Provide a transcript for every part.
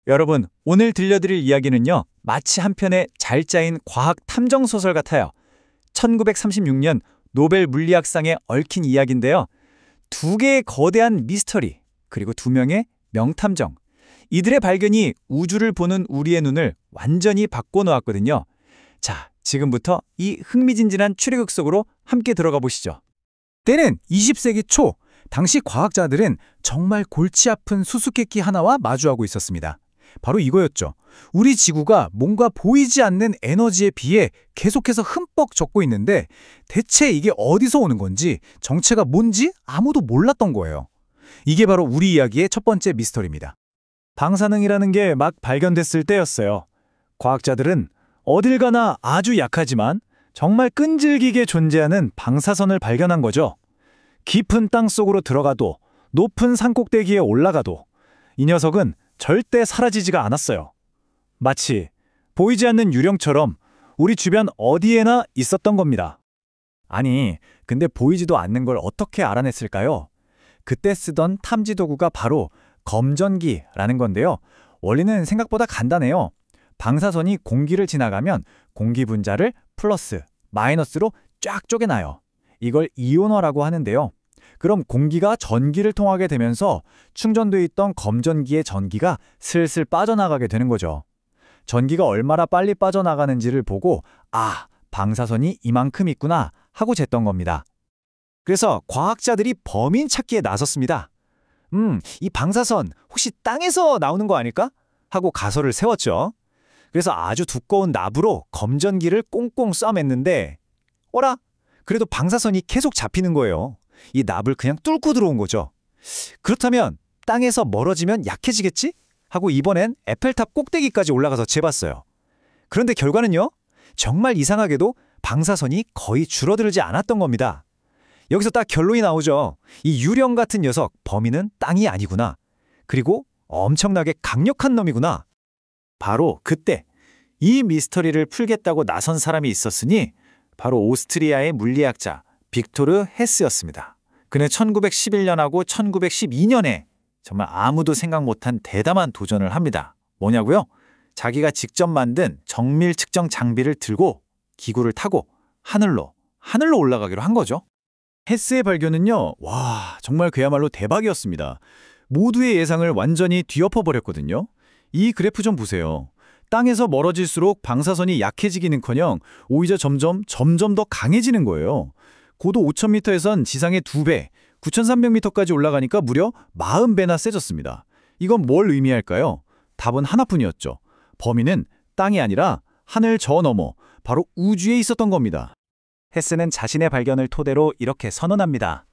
여러분, 오늘 들려드릴 이야기는요, 마치 한 편의 잘 짜인 과학 탐정 소설 같아요. 1936년 노벨 물리학상에 얽힌 이야기인데요. 두 개의 거대한 미스터리, 그리고 두 명의 명탐정. 이들의 발견이 우주를 보는 우리의 눈을 완전히 바꿔놓았거든요. 자, 지금부터 이 흥미진진한 추리극 속으로 함께 들어가 보시죠. 때는 20세기 초, 당시 과학자들은 정말 골치 아픈 수수께끼 하나와 마주하고 있었습니다. 바로 이거였죠. 우리 지구가 뭔가 보이지 않는 에너지에 비해 계속해서 흠뻑 젖고 있는데 대체 이게 어디서 오는 건지, 정체가 뭔지 아무도 몰랐던 거예요. 이게 바로 우리 이야기의 첫 번째 미스터리입니다. 방사능이라는 게 막 발견됐을 때였어요. 과학자들은 어딜 가나 아주 약하지만 정말 끈질기게 존재하는 방사선을 발견한 거죠. 깊은 땅 속으로 들어가도, 높은 산꼭대기에 올라가도 이 녀석은 절대 사라지지가 않았어요. 마치 보이지 않는 유령처럼 우리 주변 어디에나 있었던 겁니다. 아니, 근데 보이지도 않는 걸 어떻게 알아냈을까요? 그때 쓰던 탐지 도구가 바로 검전기라는 건데요. 원리는 생각보다 간단해요. 방사선이 공기를 지나가면 공기 분자를 플러스, 마이너스로 쫙 쪼개놔요. 이걸 이온화라고 하는데요. 그럼 공기가 전기를 통하게 되면서 충전돼 있던 검전기의 전기가 슬슬 빠져나가게 되는 거죠. 전기가 얼마나 빨리 빠져나가는지를 보고 방사선이 이만큼 있구나 하고 쟀던 겁니다. 그래서 과학자들이 범인 찾기에 나섰습니다. 이 방사선 혹시 땅에서 나오는 거 아닐까? 하고 가설을 세웠죠. 그래서 아주 두꺼운 납으로 검전기를 꽁꽁 싸맸는데 어라? 그래도 방사선이 계속 잡히는 거예요. 이 납을 그냥 뚫고 들어온 거죠. 그렇다면 땅에서 멀어지면 약해지겠지? 하고 이번엔 에펠탑 꼭대기까지 올라가서 재봤어요. 그런데 결과는요? 정말 이상하게도 방사선이 거의 줄어들지 않았던 겁니다. 여기서 딱 결론이 나오죠. 이 유령 같은 녀석, 범인은 땅이 아니구나. 그리고 엄청나게 강력한 놈이구나. 바로 그때 이 미스터리를 풀겠다고 나선 사람이 있었으니 바로 오스트리아의 물리학자 빅토르 헤스였습니다. 그는 1911년하고 1912년에 정말 아무도 생각 못한 대담한 도전을 합니다. 뭐냐고요? 자기가 직접 만든 정밀 측정 장비를 들고 기구를 타고 하늘로 올라가기로 한 거죠. 헤스의 발견은요, 정말 그야말로 대박이었습니다. 모두의 예상을 완전히 뒤엎어버렸거든요. 이 그래프 좀 보세요. 땅에서 멀어질수록 방사선이 약해지기는커녕 오히려 점점 더 강해지는 거예요. 고도 5,000m에선 지상의 2배, 9,300m까지 올라가니까 무려 40배나 세졌습니다. 이건 뭘 의미할까요? 답은 하나뿐이었죠. 범인은 땅이 아니라 하늘 저 너머, 바로 우주에 있었던 겁니다. 헤스는 자신의 발견을 토대로 이렇게 선언합니다.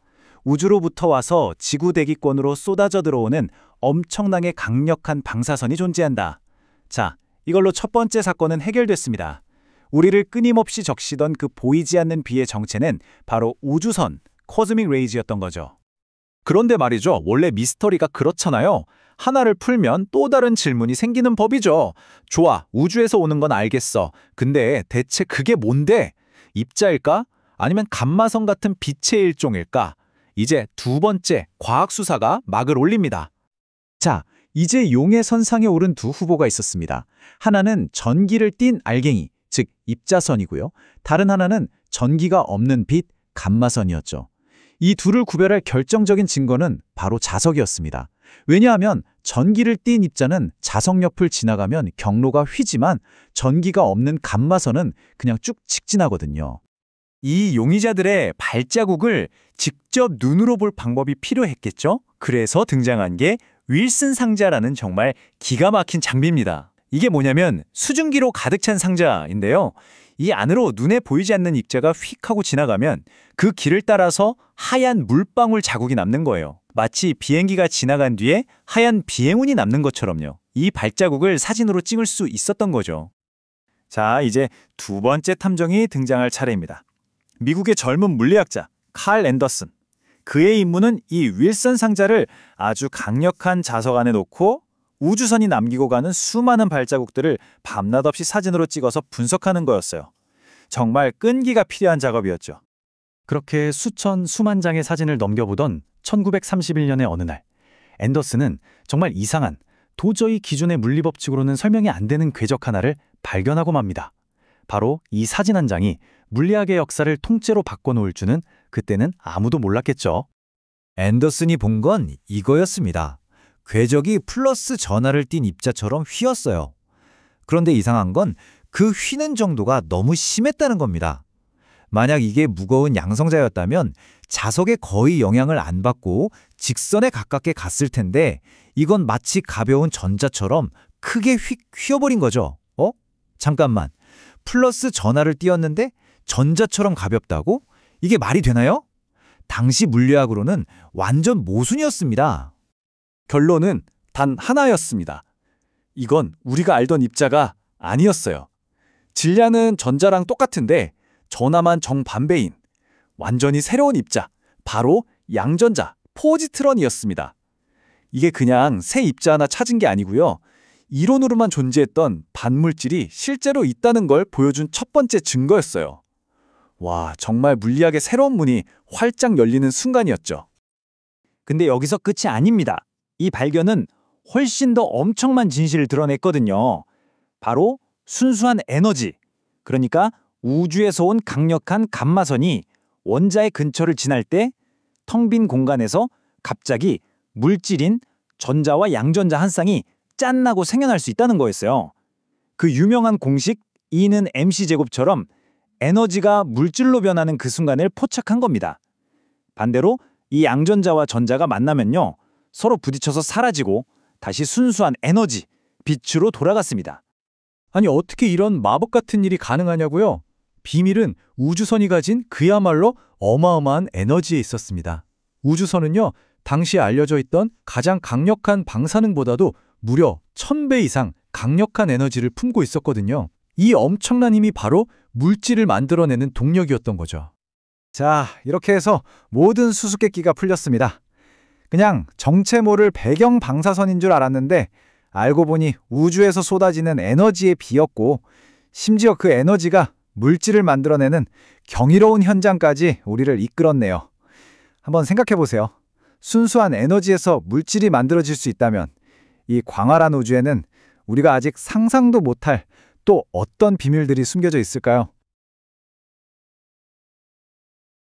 우주로부터 와서 지구 대기권으로 쏟아져 들어오는 엄청나게 강력한 방사선이 존재한다. 자, 이걸로 첫 번째 사건은 해결됐습니다. 우리를 끊임없이 적시던 그 보이지 않는 비의 정체는 바로 우주선, 코스믹 레이즈였던 거죠. 그런데 말이죠, 원래 미스터리가 그렇잖아요. 하나를 풀면 또 다른 질문이 생기는 법이죠. 좋아, 우주에서 오는 건 알겠어. 근데 대체 그게 뭔데? 입자일까? 아니면 감마선 같은 빛의 일종일까? 이제 두 번째 과학 수사가 막을 올립니다. 자, 이제 용의 선상에 오른 두 후보가 있었습니다. 하나는 전기를 띤 알갱이, 즉 입자선이고요. 다른 하나는 전기가 없는 빛, 감마선이었죠. 이 둘을 구별할 결정적인 증거는 바로 자석이었습니다. 왜냐하면 전기를 띤 입자는 자석 옆을 지나가면 경로가 휘지만 전기가 없는 감마선은 그냥 쭉 직진하거든요. 이 용의자들의 발자국을 직접 눈으로 볼 방법이 필요했겠죠? 그래서 등장한 게 윌슨 상자라는 정말 기가 막힌 장비입니다. 이게 뭐냐면 수증기로 가득 찬 상자인데요. 이 안으로 눈에 보이지 않는 입자가 휙 하고 지나가면 그 길을 따라서 하얀 물방울 자국이 남는 거예요. 마치 비행기가 지나간 뒤에 하얀 비행운이 남는 것처럼요. 이 발자국을 사진으로 찍을 수 있었던 거죠. 자, 이제 두 번째 탐정이 등장할 차례입니다. 미국의 젊은 물리학자 칼 앤더슨. 그의 임무는 이 윌슨 상자를 아주 강력한 자석 안에 놓고 우주선이 남기고 가는 수많은 발자국들을 밤낮 없이 사진으로 찍어서 분석하는 거였어요. 정말 끈기가 필요한 작업이었죠. 그렇게 수만 장의 사진을 넘겨보던 1931년의 어느 날, 앤더슨은 정말 이상한 도저히 기존의 물리법칙으로는 설명이 안 되는 궤적 하나를 발견하고 맙니다. 바로 이 사진 한 장이 물리학의 역사를 통째로 바꿔놓을 줄은 그때는 아무도 몰랐겠죠. 앤더슨이 본 건 이거였습니다. 궤적이 플러스 전하를 띤 입자처럼 휘었어요. 그런데 이상한 건 그 휘는 정도가 너무 심했다는 겁니다. 만약 이게 무거운 양성자였다면 자석에 거의 영향을 안 받고 직선에 가깝게 갔을 텐데 이건 마치 가벼운 전자처럼 크게 휘어버린 거죠. 잠깐만. 플러스 전하를 띄었는데 전자처럼 가볍다고? 이게 말이 되나요? 당시 물리학으로는 완전 모순이었습니다. 결론은 단 하나였습니다. 이건 우리가 알던 입자가 아니었어요. 질량은 전자랑 똑같은데 전하만 정반배인 완전히 새로운 입자, 바로 양전자, 포지트론이었습니다. 이게 그냥 새 입자 하나 찾은 게 아니고요. 이론으로만 존재했던 반물질이 실제로 있다는 걸 보여준 첫 번째 증거였어요. 와, 정말 물리학의 새로운 문이 활짝 열리는 순간이었죠. 근데 여기서 끝이 아닙니다. 이 발견은 훨씬 더 엄청난 진실을 드러냈거든요. 바로 순수한 에너지, 그러니까 우주에서 온 강력한 감마선이 원자의 근처를 지날 때 텅 빈 공간에서 갑자기 물질인 전자와 양전자 한 쌍이 짠나고 생겨날 수 있다는 거였어요. 그 유명한 공식 E는 mc제곱처럼 에너지가 물질로 변하는 그 순간을 포착한 겁니다. 반대로 이 양전자와 전자가 만나면요, 서로 부딪혀서 사라지고 다시 순수한 에너지, 빛으로 돌아갔습니다. 아니, 어떻게 이런 마법 같은 일이 가능하냐고요? 비밀은 우주선이 가진 그야말로 어마어마한 에너지에 있었습니다. 우주선은요, 당시에 알려져 있던 가장 강력한 방사능보다도 무려 1000배 이상 강력한 에너지를 품고 있었거든요. 이 엄청난 힘이 바로 물질을 만들어내는 동력이었던 거죠. 자, 이렇게 해서 모든 수수께끼가 풀렸습니다. 그냥 정체 모를 배경 방사선인 줄 알았는데 알고 보니 우주에서 쏟아지는 에너지의 비였고, 심지어 그 에너지가 물질을 만들어내는 경이로운 현장까지 우리를 이끌었네요. 한번 생각해 보세요. 순수한 에너지에서 물질이 만들어질 수 있다면 이 광활한 우주에는 우리가 아직 상상도 못할 또 어떤 비밀들이 숨겨져 있을까요?